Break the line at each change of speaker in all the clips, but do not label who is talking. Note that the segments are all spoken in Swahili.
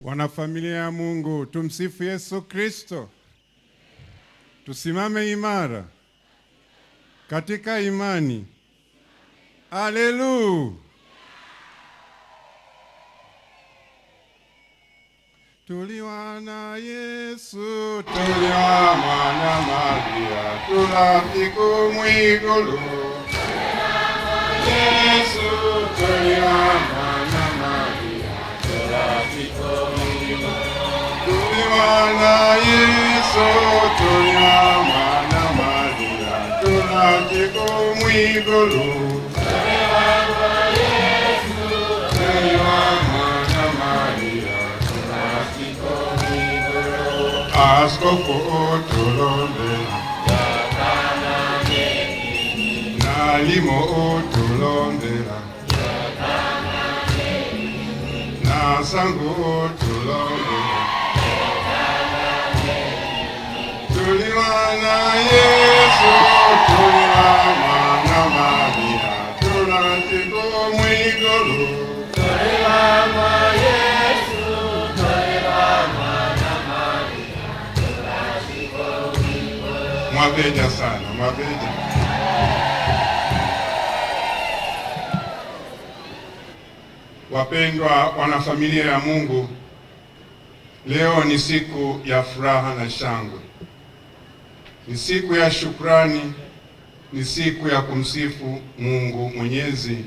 Wanafamilia ya Mungu, tumsifu Yesu Kristo. Tusimame imara katika imani. Haleluya. Tuliwa na Yesu, tuliwa mwana Maria, tulafiko mwigulu. Yesu, tuliwa mwana Maria, tulafiko mwigulu. Tuliwa na Yesu, tuliwa mwana Maria, tulafiko mwigulu. Askofu otulombela nalimo otulombela nasangu otulombela tuliwa na Yesu tuliwa mwana Maria tulatiko mwigulu tuliwa na Yesu tuliwa mwana Maria tulatiko mwigulu. Mwabeja sana, mwabeja. Wapendwa wanafamilia ya Mungu, leo ni siku ya furaha na shangwe. Ni siku ya shukrani, ni siku ya kumsifu Mungu Mwenyezi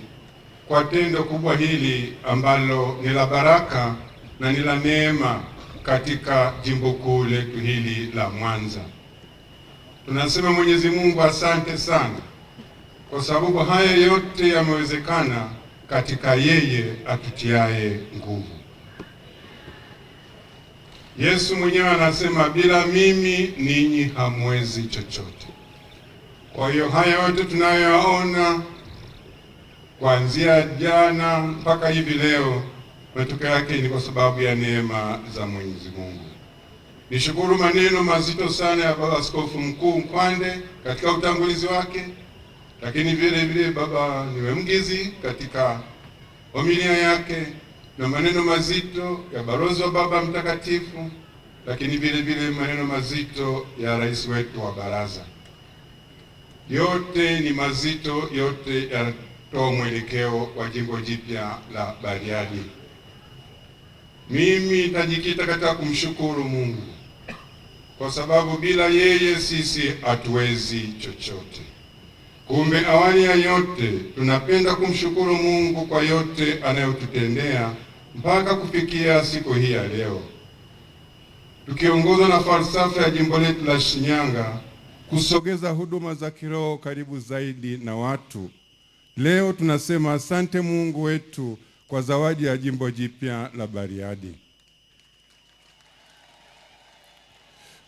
kwa tendo kubwa hili ambalo ni la baraka na ni la neema katika jimbo kuu letu hili la Mwanza. Tunasema Mwenyezi Mungu asante sana, kwa sababu haya yote yamewezekana katika yeye atutiaye nguvu. Yesu mwenyewe anasema bila mimi ninyi hamwezi chochote. Kwa hiyo haya yote tunayoyaona kuanzia jana mpaka hivi leo, matokeo yake ni kwa sababu ya neema za Mwenyezi Mungu. Nishukuru maneno mazito sana ya Baba Askofu Mkuu Mkwande katika utangulizi wake, lakini vile vile Baba Niwemgizi katika homilia yake, na maneno mazito ya balozi wa Baba Mtakatifu, lakini vile vile maneno mazito ya rais wetu wa baraza. Yote ni mazito, yote yanatoa mwelekeo wa jimbo jipya la Bariadi. Mimi nitajikita katika kumshukuru Mungu, kwa sababu bila yeye sisi hatuwezi chochote. Kumbe awali ya yote tunapenda kumshukuru Mungu kwa yote anayotutendea mpaka kufikia siku hii ya leo. Tukiongozwa na falsafa ya jimbo letu la Shinyanga kusogeza huduma za kiroho karibu zaidi na watu, leo tunasema asante Mungu wetu kwa zawadi ya jimbo jipya la Bariadi.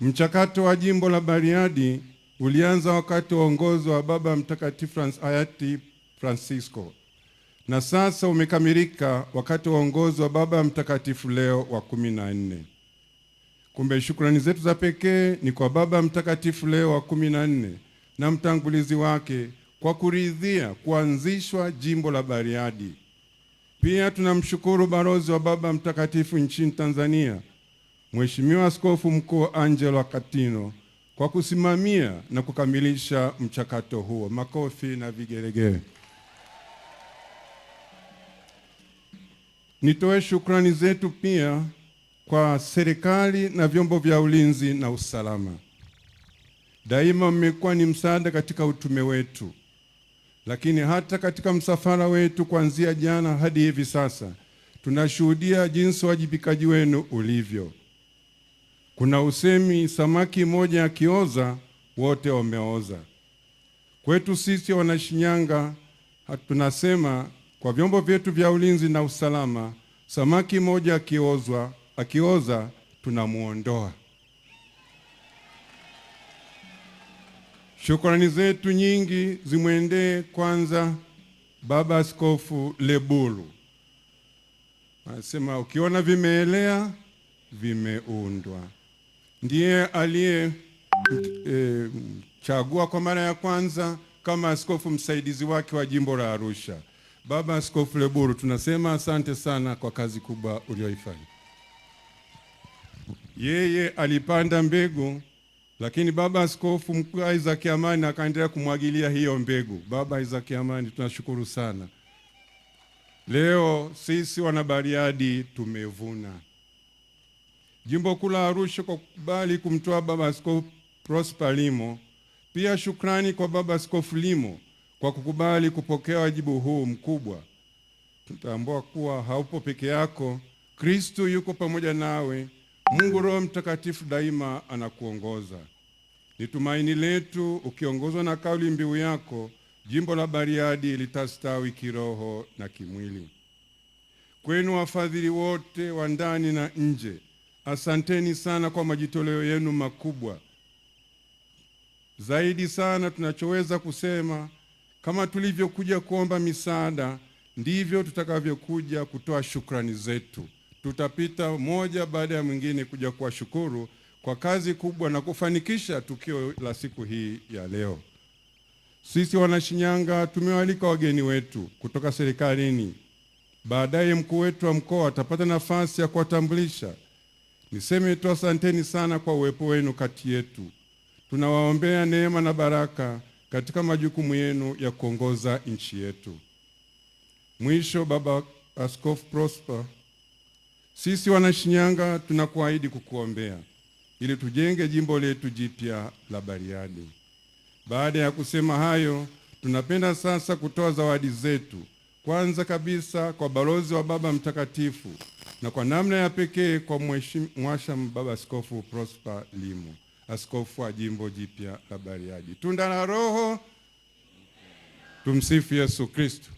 Mchakato wa jimbo la Bariadi ulianza wakati wa uongozi wa Baba Mtakatifu hayati Francisco, na sasa umekamilika wakati wa uongozi wa Baba Mtakatifu Leo wa 14. Kumbe shukrani zetu za pekee ni kwa Baba Mtakatifu Leo wa 14 na mtangulizi wake kwa kuridhia kuanzishwa jimbo la Bariadi. Pia tunamshukuru balozi wa Baba Mtakatifu nchini Tanzania, Mheshimiwa Askofu Mkuu Angelo Katino, kwa kusimamia na kukamilisha mchakato huo. Makofi na vigelegele. Nitoe shukrani zetu pia kwa serikali na vyombo vya ulinzi na usalama. Daima mmekuwa ni msaada katika utume wetu, lakini hata katika msafara wetu kuanzia jana hadi hivi sasa tunashuhudia jinsi wajibikaji wenu ulivyo. Kuna usemi, samaki moja akioza wote wameoza. Kwetu sisi Wanashinyanga tunasema kwa vyombo vyetu vya ulinzi na usalama, samaki moja akioza tunamuondoa. Shukrani zetu nyingi zimwendee kwanza Baba Askofu Lebulu. Anasema ukiona vimeelea vimeundwa. Ndiye aliye chagua kwa mara ya kwanza kama askofu msaidizi wake wa jimbo la Arusha. Baba Askofu Lebulu, tunasema asante sana kwa kazi kubwa uliyoifanya. Yeye alipanda mbegu, lakini Baba Askofu Mkuu Isaac Amani akaendelea kumwagilia hiyo mbegu. Baba Isaac Amani, tunashukuru sana. Leo sisi wanabariadi tumevuna. Jimbo kuu la Arusha kwa kukubali kumtoa Baba Askofu Prosper Limo. Pia shukrani kwa Baba Askofu Limo kwa kukubali kupokea wajibu huu mkubwa. Tutambua kuwa haupo peke yako, Kristo yuko pamoja nawe. Mungu Roho Mtakatifu daima anakuongoza. Ni tumaini letu ukiongozwa na kauli mbiu yako, jimbo la Bariadi litastawi kiroho na kimwili. Kwenu wafadhili wote wa ndani na nje, asanteni sana kwa majitoleo yenu makubwa. Zaidi sana tunachoweza kusema, kama tulivyokuja kuomba misaada, ndivyo tutakavyokuja kutoa shukrani zetu. Tutapita moja baada ya mwingine kuja kuwashukuru kwa kazi kubwa na kufanikisha tukio la siku hii ya leo. Sisi Wanashinyanga tumewalika wageni wetu kutoka serikalini. Baadaye mkuu wetu wa mkoa atapata nafasi ya kuwatambulisha. Niseme tu asanteni sana kwa uwepo wenu kati yetu. Tunawaombea neema na baraka katika majukumu yenu ya kuongoza nchi yetu. Mwisho, Baba Askofu Prosper, sisi Wanashinyanga tunakuahidi kukuombea ili tujenge jimbo letu jipya la Bariadi. Baada ya kusema hayo, tunapenda sasa kutoa zawadi zetu. Kwanza kabisa kwa balozi wa Baba Mtakatifu na kwa namna ya pekee kwa Mhashamu Baba Askofu Prosper Limo, askofu wa jimbo jipya la Bariadi. Tunda la Roho. Tumsifu Yesu Kristo.